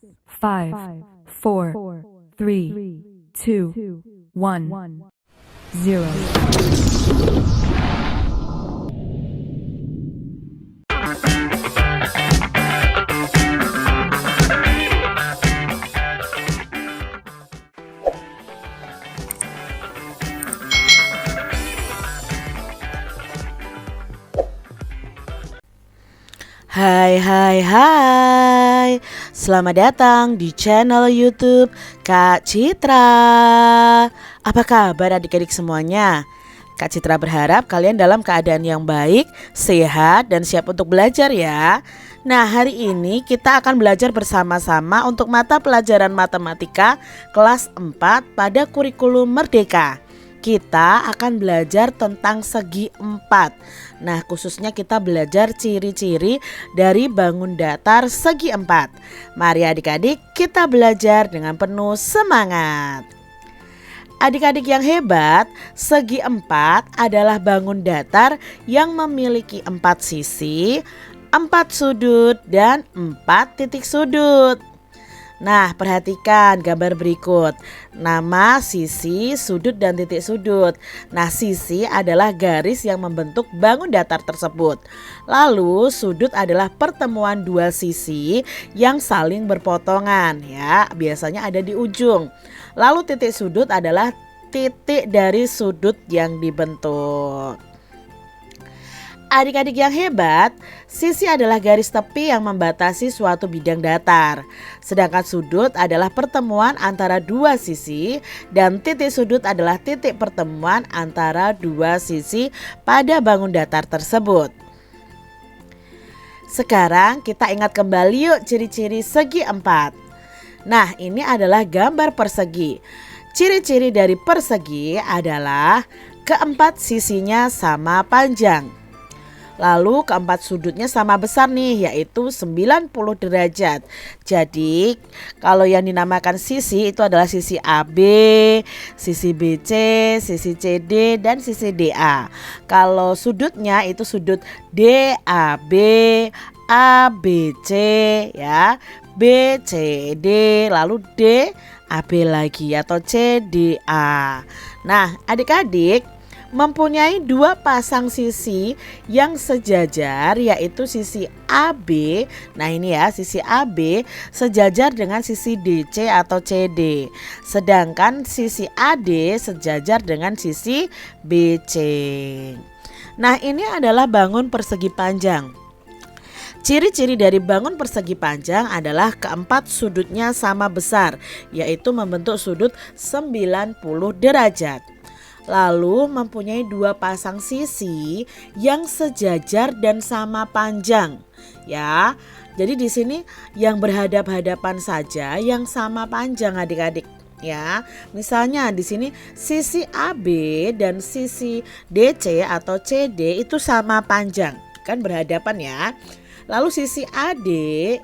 5, 4, 3, 2, 1, 0. Hai, selamat datang di channel YouTube Kak Citra. Apa kabar adik-adik semuanya? Kak Citra berharap kalian dalam keadaan yang baik, sehat, dan siap untuk belajar ya. Nah, hari ini kita akan belajar bersama-sama untuk mata pelajaran matematika kelas 4 pada kurikulum Merdeka. Kita akan belajar tentang segi 4. Nah, khususnya kita belajar ciri-ciri dari bangun datar segi 4. Mari adik-adik kita belajar dengan penuh semangat. Adik-adik yang hebat, segi 4 adalah bangun datar yang memiliki 4 sisi, 4 sudut, dan 4 titik sudut. Nah, perhatikan gambar berikut. Nama, sisi, sudut, dan titik sudut. Nah, sisi adalah garis yang membentuk bangun datar tersebut. Lalu, sudut adalah pertemuan dua sisi yang saling berpotongan ya, biasanya ada di ujung. Lalu titik sudut adalah titik dari sudut yang dibentuk. Adik-adik yang hebat, sisi adalah garis tepi yang membatasi suatu bidang datar. Sedangkan sudut adalah pertemuan antara dua sisi dan titik sudut adalah titik pertemuan antara dua sisi pada bangun datar tersebut. Sekarang kita ingat kembali yuk ciri-ciri segi 4. Nah, ini adalah gambar persegi. Ciri-ciri dari persegi adalah keempat sisinya sama panjang. Lalu keempat sudutnya sama besar nih, yaitu 90 derajat. Jadi kalau yang dinamakan sisi itu adalah sisi AB, sisi BC, sisi CD, dan sisi DA. Kalau sudutnya itu sudut DAB, ABC ya, BCD, lalu DAB lagi atau CDA. Nah, adik-adik mempunyai dua pasang sisi yang sejajar, yaitu sisi AB. Nah, ini ya, sisi AB sejajar dengan sisi DC atau CD. Sedangkan sisi AD sejajar dengan sisi BC. Nah, ini adalah bangun persegi panjang. Ciri-ciri dari bangun persegi panjang adalah keempat sudutnya sama besar, yaitu membentuk sudut 90 derajat. Lalu mempunyai dua pasang sisi yang sejajar dan sama panjang ya. Jadi di sini yang berhadap-hadapan saja yang sama panjang adik-adik ya. Misalnya di sini sisi AB dan sisi DC atau CD itu sama panjang, kan berhadapan ya. Lalu sisi AD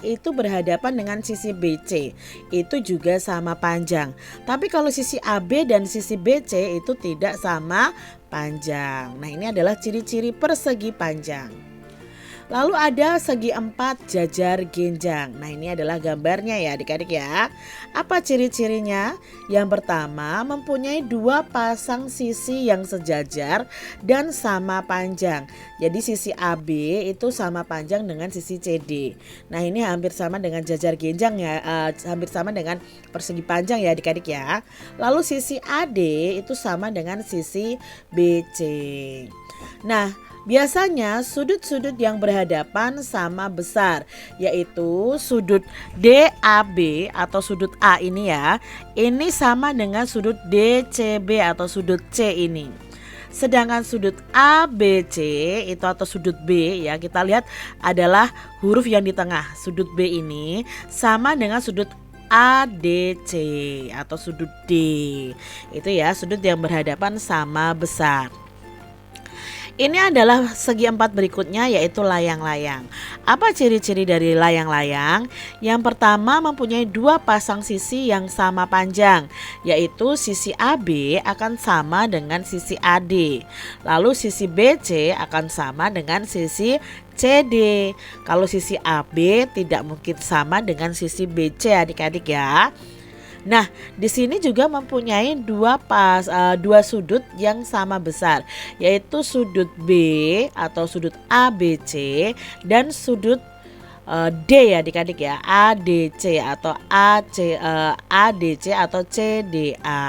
itu berhadapan dengan sisi BC, itu juga sama panjang. Tapi kalau sisi AB dan sisi BC itu tidak sama panjang. Nah, ini adalah ciri-ciri persegi panjang. Lalu ada segi 4 jajar genjang. Nah, ini adalah gambarnya ya adik-adik ya. Apa ciri-cirinya? Yang pertama, mempunyai dua pasang sisi yang sejajar dan sama panjang. Jadi sisi AB itu sama panjang dengan sisi CD. Nah, ini hampir sama dengan jajar genjang ya, hampir sama dengan persegi panjang ya adik-adik ya. Lalu sisi AD itu sama dengan sisi BC. Nah, biasanya sudut-sudut yang berhadapan sama besar, yaitu sudut DAB atau sudut A ini ya. Ini sama dengan sudut DCB atau sudut C ini. Sedangkan sudut ABC itu atau sudut B ya, kita lihat adalah huruf yang di tengah. Sudut B ini sama dengan sudut ADC atau sudut D. Itu ya, sudut yang berhadapan sama besar. Ini adalah segi empat berikutnya, yaitu layang-layang. Apa ciri-ciri dari layang-layang? Yang pertama, mempunyai dua pasang sisi yang sama panjang, yaitu sisi AB akan sama dengan sisi AD. Lalu sisi BC akan sama dengan sisi CD. Kalau sisi AB tidak mungkin sama dengan sisi BC, adik-adik ya. Nah, di sini juga mempunyai dua sudut yang sama besar, yaitu sudut B atau sudut ABC dan sudut D ya adik-adik ya, ADC atau ADC atau CDA.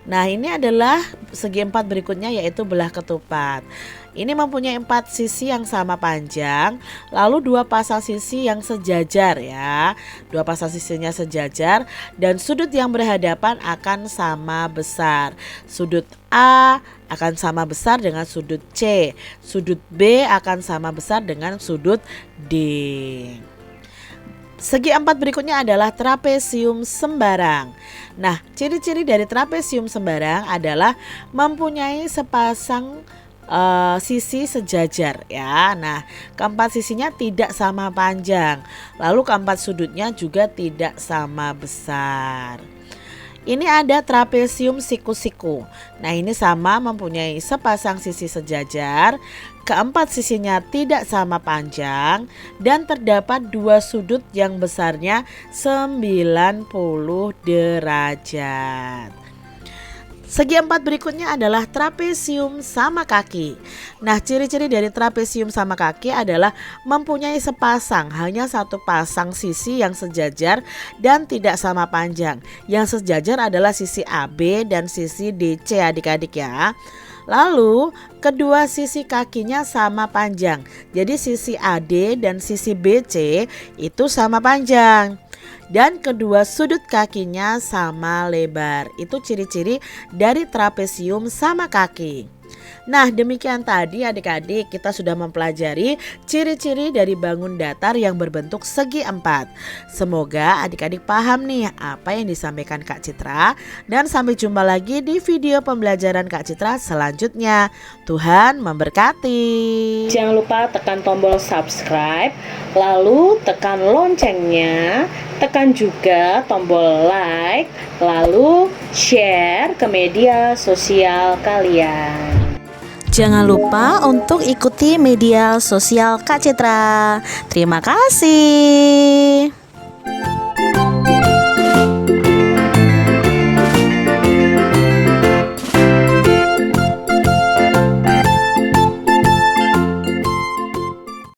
Nah, ini adalah segi empat berikutnya, yaitu belah ketupat. Ini mempunyai empat sisi yang sama panjang, lalu dua pasang sisi yang sejajar ya. Dua pasang sisinya sejajar dan sudut yang berhadapan akan sama besar. Sudut A akan sama besar dengan sudut C. Sudut B akan sama besar dengan sudut D. Segi empat berikutnya adalah trapesium sembarang. Nah, ciri-ciri dari trapesium sembarang adalah mempunyai sepasang sisi sejajar ya. Nah, keempat sisinya tidak sama panjang. Lalu keempat sudutnya juga tidak sama besar. Ini ada trapesium siku-siku. Nah, ini sama, mempunyai sepasang sisi sejajar, keempat sisinya tidak sama panjang, dan terdapat dua sudut yang besarnya 90 derajat. Segi empat berikutnya adalah trapesium sama kaki. Nah, ciri-ciri dari trapesium sama kaki adalah mempunyai sepasang, hanya satu pasang sisi yang sejajar dan tidak sama panjang. Yang sejajar adalah sisi AB dan sisi DC adik-adik ya. Lalu kedua sisi kakinya sama panjang. Jadi sisi AD dan sisi BC itu sama panjang. Dan kedua sudut kakinya sama lebar. Itu ciri-ciri dari trapesium sama kaki. Nah, demikian tadi adik-adik kita sudah mempelajari ciri-ciri dari bangun datar yang berbentuk segi empat. Semoga adik-adik paham nih apa yang disampaikan Kak Citra. Dan sampai jumpa lagi di video pembelajaran Kak Citra selanjutnya. Tuhan memberkati. Jangan lupa tekan tombol subscribe, lalu tekan loncengnya, tekan juga tombol like, lalu share ke media sosial kalian. Jangan lupa untuk ikuti media sosial Kak Citra. Terima kasih.